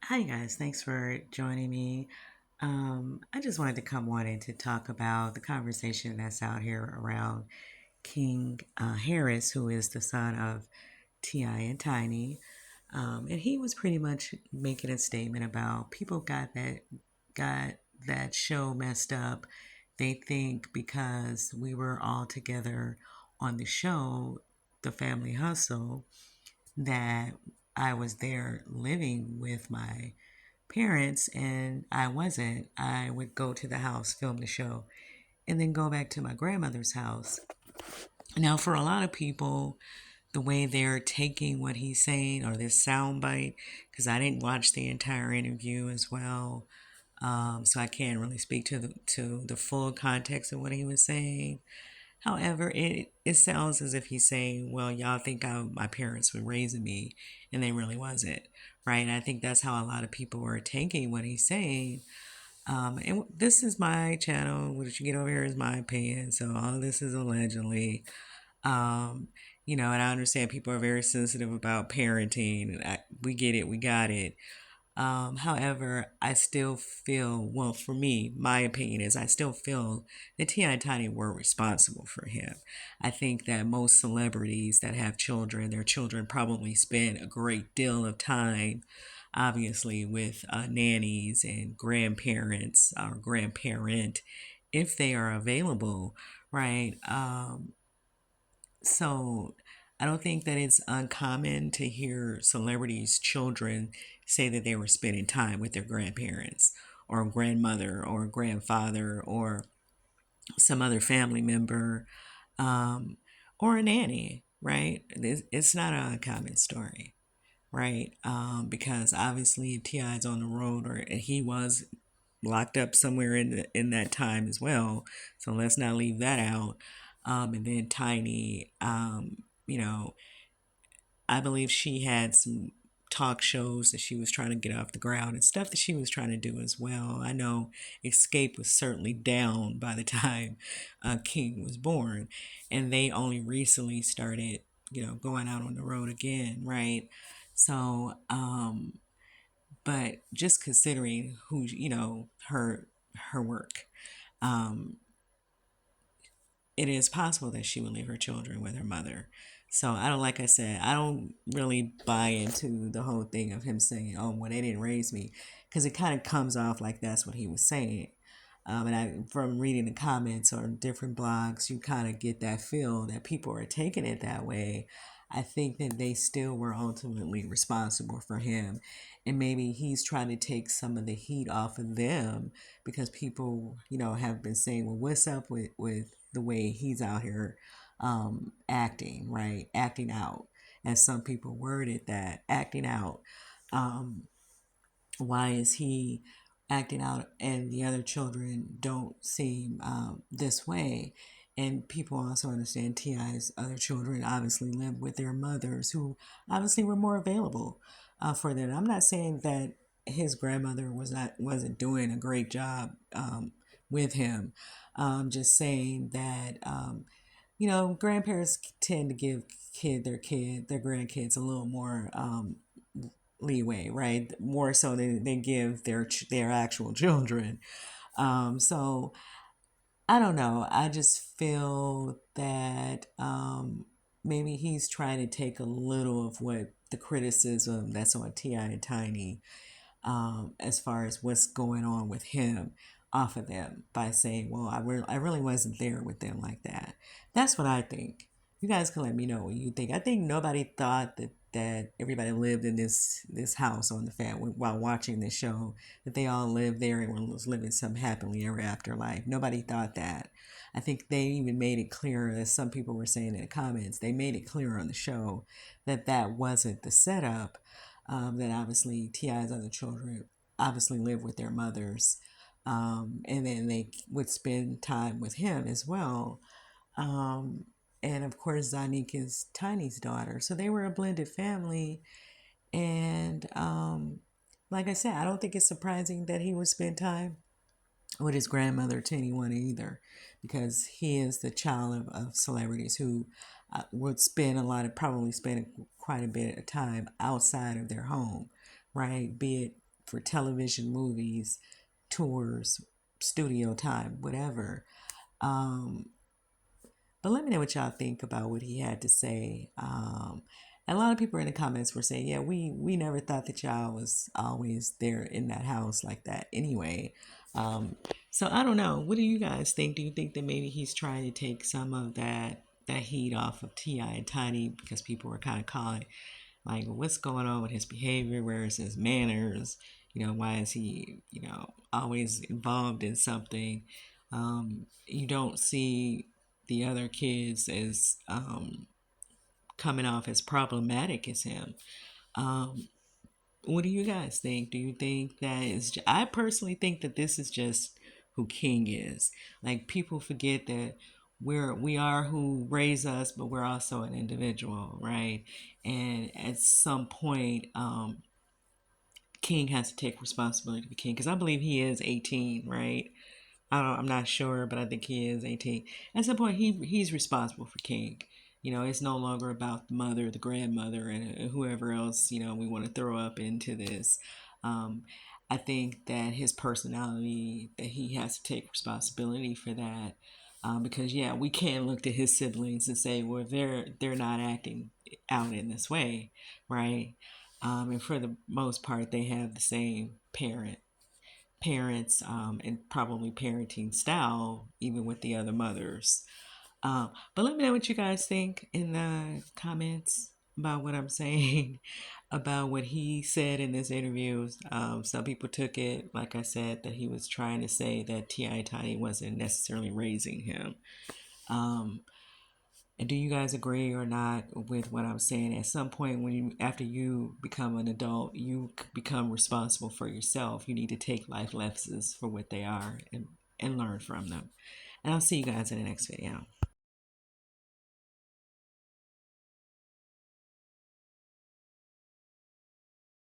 Hi, guys. Thanks for joining me. I just wanted to come wanting to talk about the conversation that's out here around King Harris, who is the son of T.I. and Tiny. And he was pretty much making a statement about people got that show messed up. They think because we were all together on the show, The Family Hustle, that I was there living with my parents, and I wasn't. I would go to the house, film the show, and then go back to my grandmother's house. Now, for a lot of people, the way they're taking what he's saying or this soundbite, because I didn't watch the entire interview as well, so I can't really speak to the full context of what he was saying. However, it sounds as if he's saying, well, y'all think my parents were raising me, and they really wasn't, right? And I think that's how a lot of people were taking what he's saying. And this is my channel. What you get over here is my opinion. So all of this is allegedly. Um, and I understand people are very sensitive about parenting. We get it. We got it. However, I still feel, well, for me, my opinion is I still feel that T.I. and Tiny were responsible for him. I think that most celebrities that have children, their children probably spend a great deal of time, obviously, with nannies and grandparents or grandparent if they are available, right? So I don't think that it's uncommon to hear celebrities' children say that they were spending time with their grandparents or a grandmother or a grandfather or some other family member, um, or a nanny, right? It's not an uncommon story, right? Because obviously T.I. is on the road, or he was locked up somewhere in that time as well. So let's not leave that out. And then Tiny, you know, I believe she had some talk shows that she was trying to get off the ground and stuff that she was trying to do as well. I know Escape was certainly down by the time King was born, and they only recently started, going out on the road again, right? So, but just considering who, her work, um, it is possible that she would leave her children with her mother. So I don't, like I said, I don't really buy into the whole thing of him saying, "Oh, well, they didn't raise me," because it kind of comes off like that's what he was saying. And from reading the comments on different blogs, you kind of get that feel that people are taking it that way. I think that they still were ultimately responsible for him, and maybe he's trying to take some of the heat off of them because people, have been saying, "Well, what's up with the way he's out here acting, right? Acting out," as some people worded that, acting out. Um, why is he acting out and the other children don't seem this way? And people also understand T.I.'s other children obviously live with their mothers who obviously were more available for them. I'm not saying that his grandmother wasn't doing a great job with him. Just saying that grandparents tend to give their grandkids a little more leeway, right? More so than they give their actual children. So I don't know. I just feel that maybe he's trying to take a little of what the criticism that's on Ti and Tiny, as far as what's going on with him, off of them by saying, well, I really wasn't there with them like that. That's what I think. You guys can let me know what you think. I think nobody thought that everybody lived in this house on the family while watching this show, that they all lived there and was living some happily ever after life. Nobody thought that. I think they even made it clear, as some people were saying in the comments, they made it clear on the show that that wasn't the setup. That obviously Ti's other children obviously live with their mothers, and then they would spend time with him as well. Um, and of course, Zanique is Tiny's daughter, so they were a blended family. And like I said, I don't think it's surprising that he would spend time with his grandmother to anyone either, because he is the child of celebrities who would probably spend quite a bit of time outside of their home, right? Be it for television, movies, tours, studio time, whatever. Um, but let me know what y'all think about what he had to say. And a lot of people in the comments were saying, "Yeah, we never thought that y'all was always there in that house like that." Anyway, so I don't know. What do you guys think? Do you think that maybe he's trying to take some of that heat off of Ti and Tiny because people were kind of calling like, what's going on with his behavior? Where is his manners? Why is he always involved in something? You don't see the other kids as coming off as problematic as him. Um, what do you guys think? Do you think that is? I personally think that this is just who King is. Like people forget that we are who raise us, but we're also an individual, right? And at some point, King has to take responsibility to be king because I believe he is 18, right? I'm not sure, but I think he is 18. At some point, he's responsible for King. It's no longer about the mother, the grandmother, and whoever else we want to throw up into this. Um, I think that his personality, that he has to take responsibility for that. Because yeah, we can't look to his siblings and say, well, they're not acting out in this way, right? And for the most part, they have the same parents, and probably parenting style, even with the other mothers. But let me know what you guys think in the comments about what I'm saying, about what he said in this interview. Some people took it, like I said, that he was trying to say that T.I. Tiny wasn't necessarily raising him. Um, and do you guys agree or not with what I'm saying? At some point, after you become an adult, you become responsible for yourself. You need to take life lessons for what they are and learn from them. And I'll see you guys in the next video.